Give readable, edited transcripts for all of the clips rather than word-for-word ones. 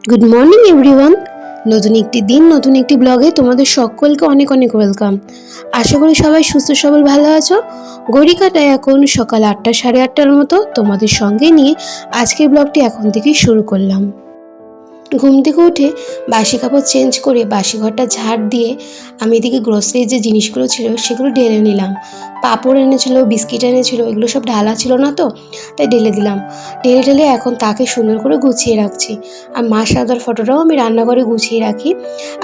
Good morning everyone. নতুন একটি দিন, নতুন একটি ব্লগে তোমাদের সকলকে অনেক অনেক ওয়েলকাম। আশা করি সবাই সুস্থ সবল ভালো আছো। ঘড়ি কাটায় এখন সকাল 8টা, সাড়ে 8টার মতো। তোমাদের সঙ্গে নিয়ে আজকের ব্লগটি এখন থেকেই শুরু করলাম। ঘুম থেকে উঠে বাসি কাপড় চেঞ্জ করে বাসি ঘরটা ঝাড় দিয়ে আমি এদিকে গ্রোসারির যে জিনিসগুলো ছিল সেগুলো ঢেলে নিলাম। পাঁপড় এনেছিল, বিস্কিট এনেছিল, এগুলো সব ঢালা ছিল না তো, তাই ঢেলে দিলাম। ঢেলে ঢেলে এখন তাকে সুন্দর করে গুছিয়ে রাখছি। আর মা সাদার ফটোটাও আমি রান্নাঘরে গুছিয়ে রাখি।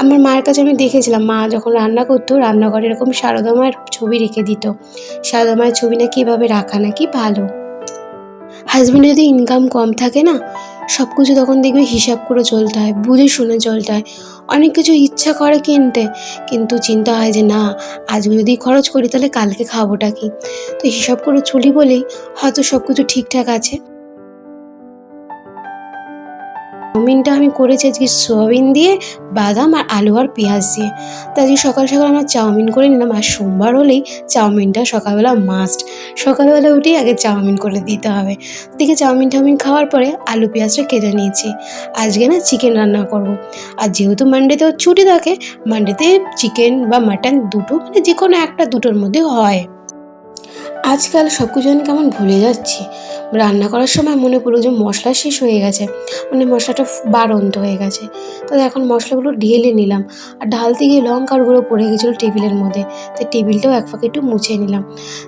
আমার মায়ের কাছে আমি দেখেছিলাম, মা যখন রান্না করতো রান্নাঘরে এরকম সারদা মায়ের ছবি রেখে দিত। সারদা মায়ের ছবি নাকি এভাবে রাখা নাকি ভালো। হাজব্যান্ডের যদি ইনকাম কম থাকে না, সব কিছু তখন দেখবে হিসাব করে চলতে হয়, বুঝে শুনে চলতে হয়। অনেক কিছু ইচ্ছা করে কিনতে, কিন্তু চিন্তা হয় যে না, আজকে যদি খরচ করি তাহলে কালকে খাবোটা কি। তো হিসাব করে চলি বলেই হয়তো সব কিছু ঠিকঠাক আছে। চাউমিনটা আমি করেছি আজকে সোয়াবিন দিয়ে, বাদাম আর আলু আর পেঁয়াজ দিয়ে। তো আজকে সকাল সকাল আমরা চাউমিন করে নিলাম। আর সোমবার হলেই চাউমিনটা সকালবেলা মাস্ট। সকালবেলা উঠেই আগে চাউমিন করে দিতে হবে। দেখে চাউমিন খাওয়ার পরে আলু পেঁয়াজটা কেটে নিয়েছি। আজকে না চিকেন রান্না করব। আর যেহেতু মানডেতেও ছুটি থাকে, মানডেতে চিকেন বা মাটন দুটো, মানে যে কোনো একটা দুটোর মধ্যে হয়। আজকাল সব কিছু আমি কেমন ভুলে যাচ্ছি। রান্না করার সময় মনে পড়লো যে মশলা শেষ হয়ে গেছে, মানে মশলাটা বাড়ন্ত হয়ে গেছে। তো এখন মশলাগুলো ঢেলে নিলাম। আর ঢালতে গিয়ে লঙ্কার গুঁড়ো পড়ে গেছিলো টেবিলের মধ্যে, তো টেবিলটাও এক ফাঁকে একটু মুছে নিলাম।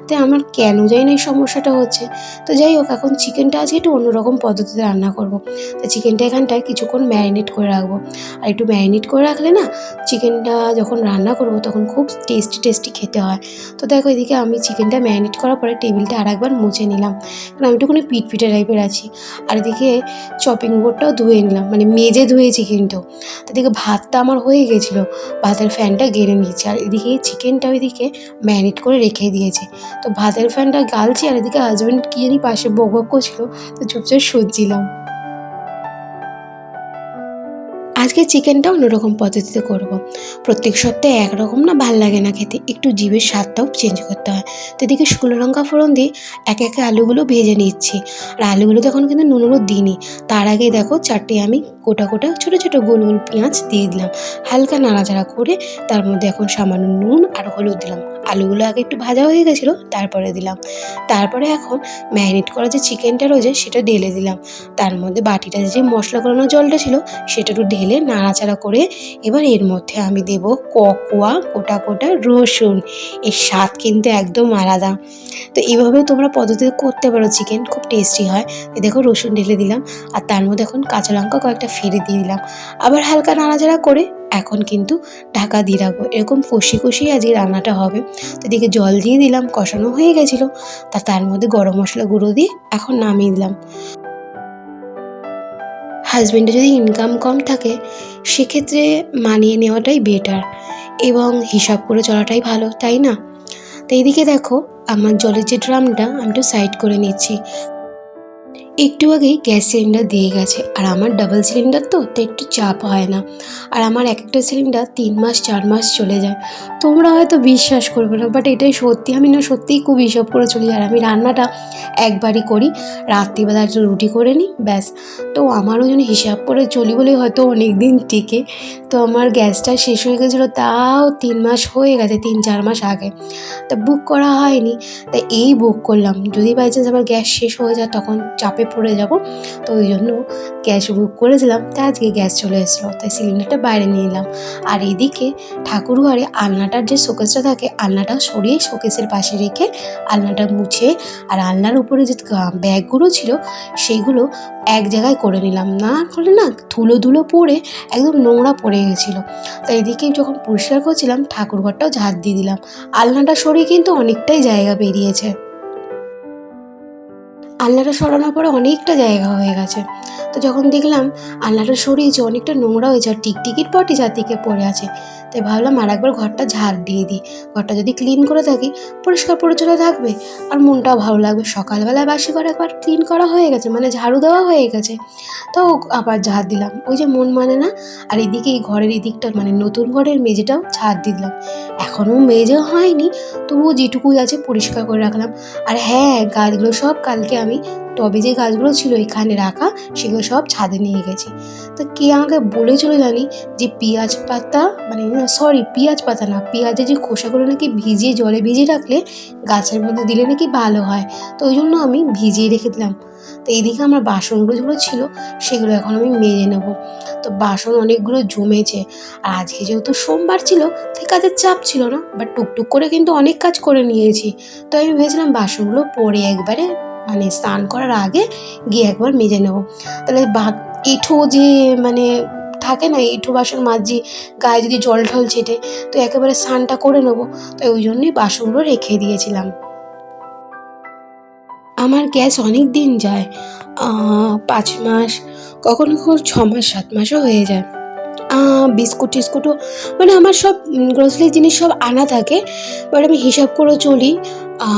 তো আমার কেন জানি না এই সমস্যাটা হচ্ছে। তো যাই হোক, এখন চিকেনটা আজকে একটু অন্যরকম পদ্ধতিতে রান্না করব। তো চিকেনটা এখানটায় কিছুক্ষণ ম্যারিনেট করে রাখবো। আর একটু ম্যারিনেট করে রাখলে না, চিকেনটা যখন রান্না করব তখন খুব টেস্টি টেস্টি খেতে হয়। তো দেখো, এদিকে আমি চিকেনটা ম্যারিনেট করার পরে টেবিলটা আরেকবার মুছে নিলাম, কারণ আমি একটুখানি পিটপিটে টাইপের আছি। আর এদিকে চপিং বোর্ডটাও ধুয়ে নিলাম, মানে মেজে ধুয়েছি কিন্তু। তো এদিকে ভাতটা আমার হয়ে গেছিলো, ভাতের ফ্যানটা গেড়ে নিয়েছি। আর এদিকে চিকেনটা ওইদিকে ম্যারিনেট করে রেখে দিয়েছি। তো ভাতের ফ্যানটা গালছি, আর এদিকে হাজব্যান্ড কি জানি পাশে বক বক করছিল, তো চুপচাপ শুনছিলাম। আজকে চিকেনটা অন্যরকম পদ্ধতিতে করব। প্রত্যেক সপ্তাহে একরকম না, ভাল লাগে না খেতে, একটু জিভের স্বাদটাও চেঞ্জ করতে হয়। তো এদিকে শুকনো লঙ্কা ফোড়ন দিয়ে একে একে আলুগুলো ভেজে নিচ্ছি। আর আলুগুলো তখন কিন্তু নুন হলুদ দিইনি। তার আগে দেখো, চারটে আমি গোটা গোটা ছোটো ছোটো গোল গোল পেঁয়াজ দিয়ে দিলাম। হালকা নাড়াচাড়া করে তার মধ্যে এখন সামান্য নুন আর হলুদ দিলাম। আলুগুলো আগে একটু ভাজা হয়ে গেছিলো, তারপরে দিলাম। তারপরে এখন ম্যারিনেট করা যে চিকেনটা রয়েছে সেটা ঢেলে দিলাম। তার মধ্যে বাটিটা যে মশলা করানো জলটা ছিল সেটা একটু ঢেলে নাড়াচাড়া করে এবার এর মধ্যে আমি দেব কোয়া গোটা গোটা রসুন। এর স্বাদ কিন্তু একদম আলাদা। তো এইভাবেও তোমরা পদ্ধতিতে করতে পারো, চিকেন খুব টেস্টি হয়। দেখো, রসুন ঢেলে দিলাম, আর তার মধ্যে এখন কাঁচা লঙ্কা কয়েকটা ফেলে দিয়ে দিলাম। আবার হালকা নাড়াচাড়া করে এখন কিন্তু ঢাকা দিয়ে রাখবো। এরকম কষি কষি আজকে রান্নাটা হবে। তো এদিকে জল দিয়ে দিলাম, কষানো হয়ে গেছিলো। তার মধ্যে গরম মশলা গুঁড়ো দিয়ে এখন নামিয়ে দিলাম। হাজব্যান্ডের যদি ইনকাম কম থাকে সেক্ষেত্রে মানিয়ে নেওয়াটাই বেটার, এবং হিসাব করে চলাটাই ভালো, তাই না? তো এইদিকে দেখো, আমার জলের যে ড্রামটা আমি একটু সাইড করে নিচ্ছি। একটু আগেই গ্যাস সিলিন্ডার দিয়ে গেছে, আর আমার ডাবল সিলিন্ডার তো একটু চাপ হয় না। আর আমার একটা সিলিন্ডার 3 মাস 4 মাস চলে যায়। তোমরা হয়তো বিশ্বাস করবে না, বাট এটাই সত্যি। আমি না সত্যিই খুব হিসাব করে চলি। আর আমি রান্নাটা একবারই করি, রাত্রিবেলা একটু রুটি করে নিই, ব্যাস। তো আমারও যেন হিসাব করে চলি বলেই হয়তো অনেক দিন টিকে। তো আমার গ্যাসটা শেষ হয়ে গেছিলো, তাও 3 মাস হয়ে গেছে, 3-4 মাস আগে। তা বুক করা হয়নি, তাই এই বুক করলাম। যদি বাই চান্স আমার গ্যাস শেষ হয়ে যায় তখন চাপে পড়ে যাব। তো ওই জন্য গ্যাস বুক করেছিলাম, তাই আজকে গ্যাস চলে এসেছিলো, তাই সিলিন্ডারটা বাইরে নিয়ে এলাম। আর এদিকে ঠাকুর ঘরে আলনাটার যে শোকেসটা থাকে, আলনাটা সরিয়ে শোকেসের পাশে রেখে আলনাটা মুছে, আর আলনার উপরে যে ব্যাগগুলো ছিল সেইগুলো এক জায়গায় করে নিলাম। না করলে না ধুলো ধুলো পড়ে একদম নোংরা পড়ে গেছিলো। তাই এদিকে যখন পরিষ্কার করছিলাম ঠাকুর ঘরটাও ঝাড় দিয়ে দিলাম। আলনাটা সরিয়ে কিন্তু অনেকটাই জায়গা বেরিয়েছে। আলনাটা সরানোর পরে অনেকটা জায়গা হয়ে গেছে। তো যখন দেখলাম আলনাটা সরিয়েছে, অনেকটা নোংরা হয়েছে, আর টিকটিকির পটি চারদিকে পড়ে আছে, তাই ভাবলাম আর একবার ঘরটা ঝাড় দিয়ে দিই। ঘরটা যদি ক্লিন করে থাকি পরিষ্কার পরিচ্ছন্ন থাকবে, আর মনটাও ভালো লাগবে। সকালবেলা বাসি ঘর একবার ক্লিন করা হয়ে গেছে, মানে ঝাড়ু দেওয়া হয়ে গেছে, তো আবার ঝাড় দিলাম, ওই যে মন মানে না। আর এদিকে এই ঘরের এদিকটা, মানে নতুন ঘরের মেঝেটাও ঝাড় দিলাম। এখনও মেজে হয়নি, তবুও যেটুকুই আছে পরিষ্কার করে রাখলাম। আর হ্যাঁ, গাছগুলো সব কালকে আমি টবে যে গাছগুলো ছিল এখানে রাখা সেগুলো সব ছাদে নিয়ে গেছি। তো কে আমাকে বলেছিল জানি যে পেঁয়াজ পাতা মানে সরি পেঁয়াজ পাতা না, পেঁয়াজের যে খোসাগুলো নাকি ভিজিয়ে জলে ভিজিয়ে রাখলে গাছের মধ্যে দিলে নাকি ভালো হয়। তো ওই জন্য আমি ভিজিয়ে রেখে দিলাম। তো এইদিকে আমার বাসনগুলো যেগুলো ছিল সেগুলো এখন আমি মেজে নেব। তো বাসন অনেকগুলো জমেছে, আর আজকে যেহেতু সোমবার ছিল তাই কাজের চাপ ছিল না, বাট টুকটুক করে কিন্তু অনেক কাজ করে নিয়েছি। তো আমি ভেবেছিলাম বাসনগুলো পরে একবারে মানে স্নান করার আগে গিয়ে একবার মেজে নেব। তাহলে এঁঠো যে মানে থাকে না, এঁঠো বাসন মাজি গায়ে যদি জল ঠল ছেটে, তো একেবারে স্নানটা করে নেবো। তাই ওই জন্যই বাসনগুলো রেখে দিয়েছিলাম। আমার গ্যাস অনেক দিন যায়, 5 মাস, কখনো কখনো 6 মাস 7 মাসও হয়ে যায়। বিস্কুট টিস্কুটও মানে আমার সব গ্রোসারি জিনিস সব আনা থাকে, বাট আমি হিসাব করে চলি।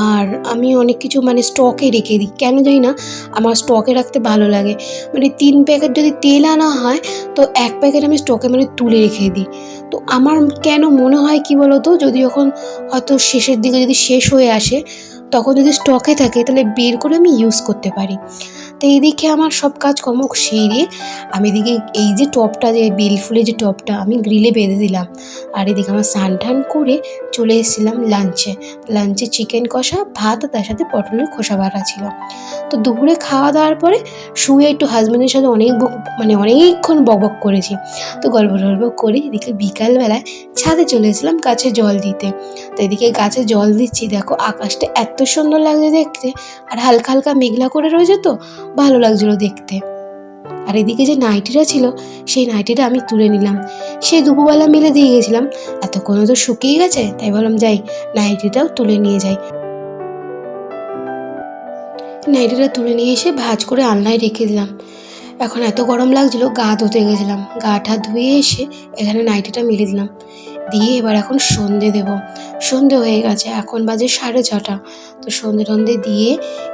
আর আমি অনেক কিছু মানে স্টকে রেখে দিই, কেন জানি না আমার স্টকে রাখতে ভালো লাগে। মানে 3 প্যাকেট যদি তেল আনা হয় তো 1 প্যাকেট আমি স্টকে মানে তুলে রেখে দিই। তো আমার কেন মনে হয় কি বলো তো, যদি যখন হয়তো শেষের দিকে যদি শেষ হয়ে আসে তখন যদি স্টকে থাকে তাহলে বের করে আমি ইউজ করতে পারি। তো এইদিকে আমার সব কাজকর্ম সেরে আমি এদিকে এই যে টপটা, যে বেল ফুলের যে টপটা আমি গ্রিলে বেঁধে দিলাম। আর এদিকে আমার স্নান টান করে চলে এসেছিলাম লাঞ্চে চিকেন কষা, ভাত, আর তার সাথে পটলের খোসা বাটা ছিল। তো দুপুরে খাওয়া দাওয়ার পরে শুয়ে একটু হাজব্যান্ডের সাথে অনেকক্ষণ বকবক করেছি। তো গল্প টল্প করে এদিকে বিকালবেলায় ছাদে চলে এসেছিলাম গাছে জল দিতে। তো এদিকে গাছে জল দিচ্ছি, দেখো আকাশটা এত সুন্দর লাগছে দেখতে, আর হালকা হালকা মেঘলা করে রয়েছে, তো ভালো লাগছিলো দেখতে। আর এদিকে যে নাইটিটা ছিল সেই নাইটিটা আমি তুলে নিলাম, সে দুপুরবেলা মেলে দিয়ে গেছিলাম, এতক্ষণে তো শুকিয়ে গেছে, তাই ভাবলাম যাই নাইটিটাও তুলে নিয়ে যাই। নাইটিটা তুলে নিয়ে এসে ভাঁজ করে আলনায় রেখে দিলাম। এখন এত গরম লাগছিলো, গা ধুতে গেছিলাম, গা টা ধুয়ে এসে এখানে নাইটিটা মেলে দিলাম, দিয়ে এবার এখন সন্ধে দেব। সন্ধে হয়ে গেছে, এখন বাজে 6:30। তো সন্ধে টন্ধে দিয়ে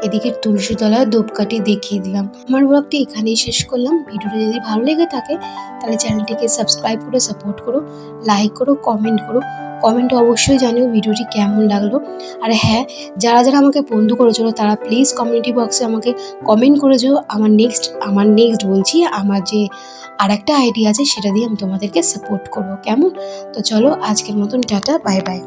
এদিকে তুলসী তলায় ধূপকাঠি দেখিয়ে দিলাম। আমার ব্লগটি এখানেই শেষ করলাম। ভিডিওটি যদি ভালো লেগে থাকে তাহলে চ্যানেলটিকে সাবস্ক্রাইব করে সাপোর্ট করো, লাইক করো, কমেন্ট করো। কমেন্টে অবশ্যই জানিও ভিডিওটি কেমন লাগলো। আর হ্যাঁ, যারা যারা আমাকে বন্ধু করেছিল তারা প্লিজ কমিউনিটি বক্সে আমাকে কমেন্ট করে যেও। আমার নেক্সট বলছি, আমার যে আর একটা আইডিয়া আছে সেটা দিয়ে আমি তোমাদেরকে সাপোর্ট করবো, কেমন? তো চলো আজকের মতন টাটা, বাই বাই।